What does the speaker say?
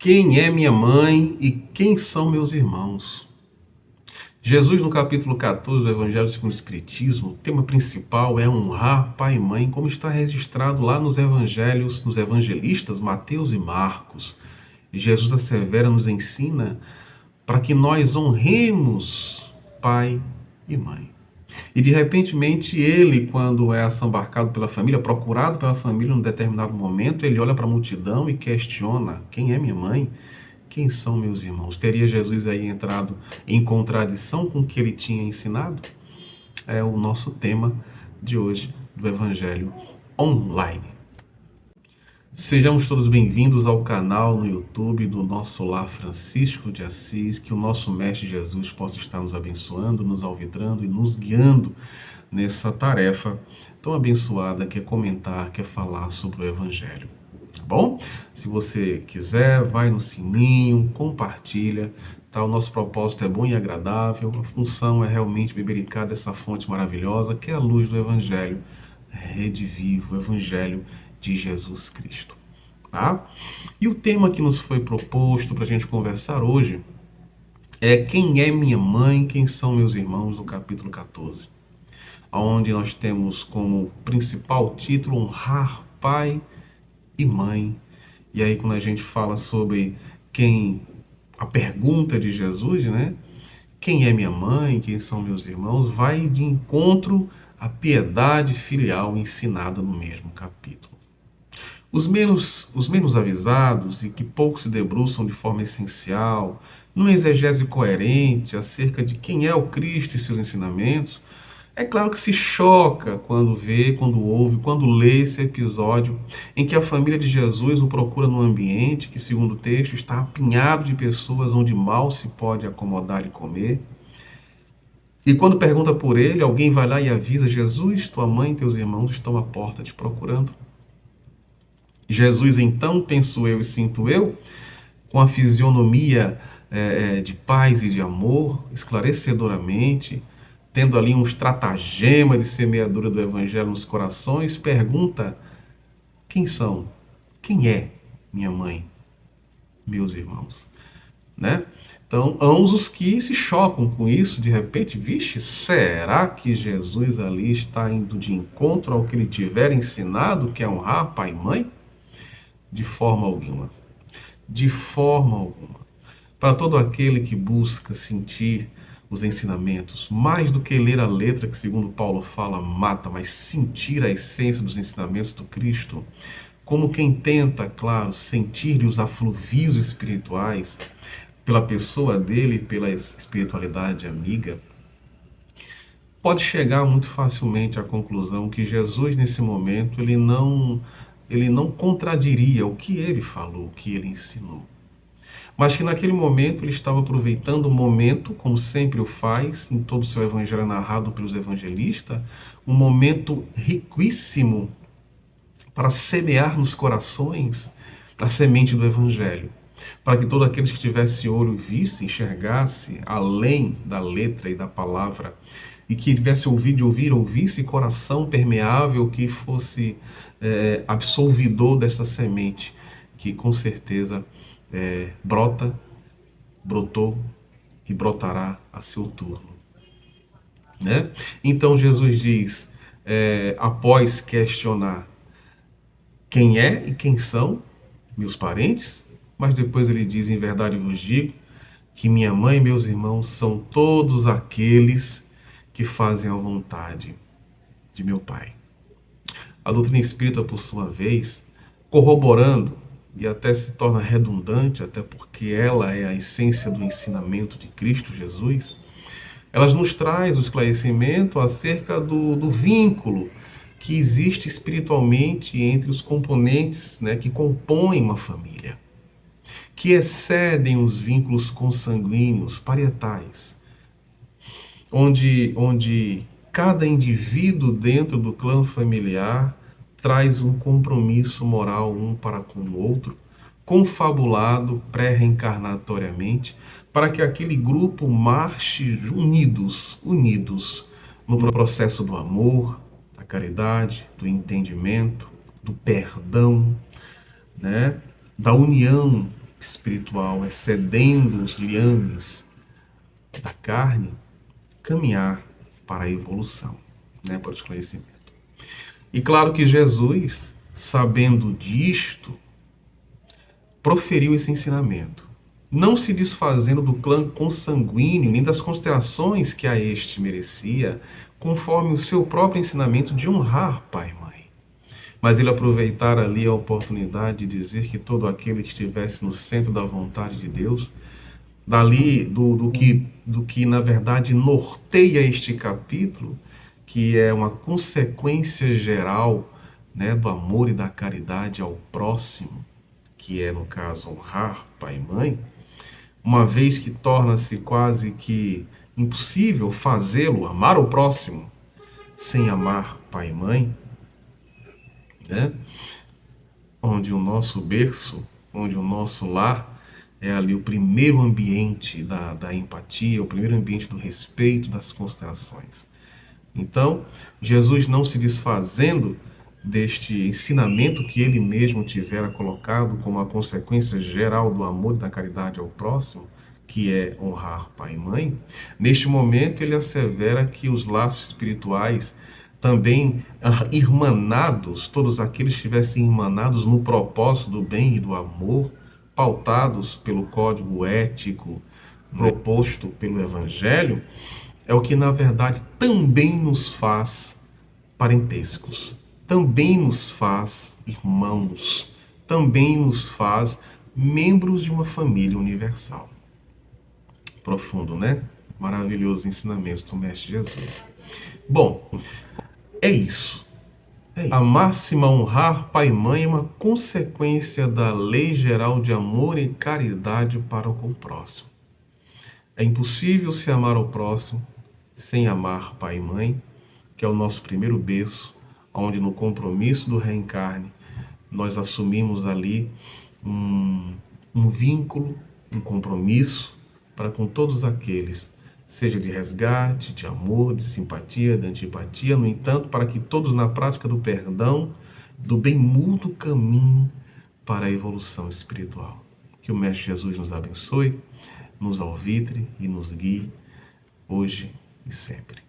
Quem é minha mãe e quem são meus irmãos? Jesus, no capítulo 14 do Evangelho segundo o Espiritismo, o tema principal é honrar pai e mãe, como está registrado lá nos evangelhos, nos evangelistas Mateus e Marcos. E Jesus assevera, nos ensina para que nós honremos pai e mãe. E de repentemente ele, quando é assambarcado pela família, procurado pela família num determinado momento, ele olha para a multidão e questiona: quem é minha mãe? Quem são meus irmãos? Teria Jesus aí entrado em contradição com o que ele tinha ensinado? É o nosso tema de hoje do Evangelho Online. Sejamos todos bem-vindos ao canal no YouTube do nosso Lar Francisco de Assis, que o nosso Mestre Jesus possa estar nos abençoando, nos alvitrando e nos guiando nessa tarefa tão abençoada que é comentar, que é falar sobre o Evangelho. Tá bom? Se você quiser, vai no sininho, compartilha, tá? O nosso propósito é bom e agradável, a função é realmente bebericar dessa fonte maravilhosa que é a luz do Evangelho, Rede Viva, o Evangelho de Jesus Cristo. Tá? E o tema que nos foi proposto para a gente conversar hoje é quem é minha mãe, quem são meus irmãos, no capítulo 14. Onde nós temos como principal título honrar pai e mãe. E aí quando a gente fala sobre a pergunta de Jesus, né? Quem é minha mãe, quem são meus irmãos, vai de encontro à piedade filial ensinada no mesmo capítulo. Os menos avisados e que pouco se debruçam de forma essencial, numa exegese coerente acerca de quem é o Cristo e seus ensinamentos, é claro que se choca quando vê, quando ouve, quando lê esse episódio em que a família de Jesus o procura num ambiente que, segundo o texto, está apinhado de pessoas onde mal se pode acomodar e comer. E quando pergunta por ele, alguém vai lá e avisa: Jesus, tua mãe e teus irmãos estão à porta te procurando. Jesus, então, penso eu e sinto eu, com a fisionomia de paz e de amor, esclarecedoramente, tendo ali um estratagema de semeadura do Evangelho nos corações, pergunta: quem são? Quem é minha mãe, meus irmãos? Né? Então, ambos os que se chocam com isso, de repente, vixe, será que Jesus ali está indo de encontro ao que ele tiver ensinado, que é honrar pai e mãe? De forma alguma. De forma alguma. Para todo aquele que busca sentir os ensinamentos, mais do que ler a letra que, segundo Paulo fala, mata, mas sentir a essência dos ensinamentos do Cristo, como quem tenta, claro, sentir-lhe os afluvios espirituais pela pessoa dele, pela espiritualidade amiga, pode chegar muito facilmente à conclusão que Jesus, nesse momento, ele não contradiria o que ele falou, o que ele ensinou. Mas que naquele momento ele estava aproveitando o momento, como sempre o faz, em todo o seu evangelho narrado pelos evangelistas, um momento riquíssimo para semear nos corações a semente do evangelho. Para que todos aqueles que tivessem olho vissem, enxergassem além da letra e da palavra, e que tivesse ouvido de ouvir, ouvisse coração permeável que fosse absolvidor dessa semente, que com certeza brotou e brotará a seu turno. Né? Então Jesus diz, após questionar quem é e quem são meus parentes, mas depois ele diz: em verdade vos digo que minha mãe e meus irmãos são todos aqueles que fazem a vontade de meu Pai. A doutrina espírita, por sua vez, corroborando, e até se torna redundante, até porque ela é a essência do ensinamento de Cristo Jesus, ela nos traz o esclarecimento acerca do vínculo que existe espiritualmente entre os componentes, né, que compõem uma família, que excedem os vínculos consanguíneos, parietais, onde cada indivíduo dentro do clã familiar traz um compromisso moral um para com o outro, confabulado pré-reencarnatoriamente, para que aquele grupo marche unidos no processo do amor, da caridade, do entendimento, do perdão, né? Da união espiritual, excedendo os liames da carne, caminhar para a evolução, né, para o esclarecimento. E claro que Jesus, sabendo disto, proferiu esse ensinamento, não se desfazendo do clã consanguíneo, nem das considerações que a este merecia, conforme o seu próprio ensinamento de honrar pai e mãe. Mas ele aproveitara ali a oportunidade de dizer que todo aquele que estivesse no centro da vontade de Deus, dali do que na verdade norteia este capítulo, que é uma consequência geral, né, do amor e da caridade ao próximo, que é, no caso, honrar pai e mãe, uma vez que torna-se quase que impossível fazê-lo, amar o próximo, sem amar pai e mãe, né? Onde o nosso berço, onde o nosso lar é ali o primeiro ambiente da empatia, o primeiro ambiente do respeito, das considerações. Então, Jesus, não se desfazendo deste ensinamento que ele mesmo tivera colocado como a consequência geral do amor e da caridade ao próximo, que é honrar pai e mãe, neste momento ele assevera que os laços espirituais também irmanados, todos aqueles que estivessem irmanados no propósito do bem e do amor, pautados pelo código ético proposto pelo Evangelho, é o que na verdade também nos faz parentescos, também nos faz irmãos, também nos faz membros de uma família universal. Profundo, né? Maravilhoso ensinamento do Mestre Jesus. Bom, é isso. A máxima honrar pai e mãe é uma consequência da lei geral de amor e caridade para com o próximo. É impossível se amar ao próximo sem amar pai e mãe, que é o nosso primeiro berço, onde no compromisso do reencarne nós assumimos ali um vínculo, um compromisso para com todos aqueles, seja de resgate, de amor, de simpatia, de antipatia, no entanto, para que todos na prática do perdão, do bem mútuo caminhem para a evolução espiritual. Que o Mestre Jesus nos abençoe, nos alvitre e nos guie hoje e sempre.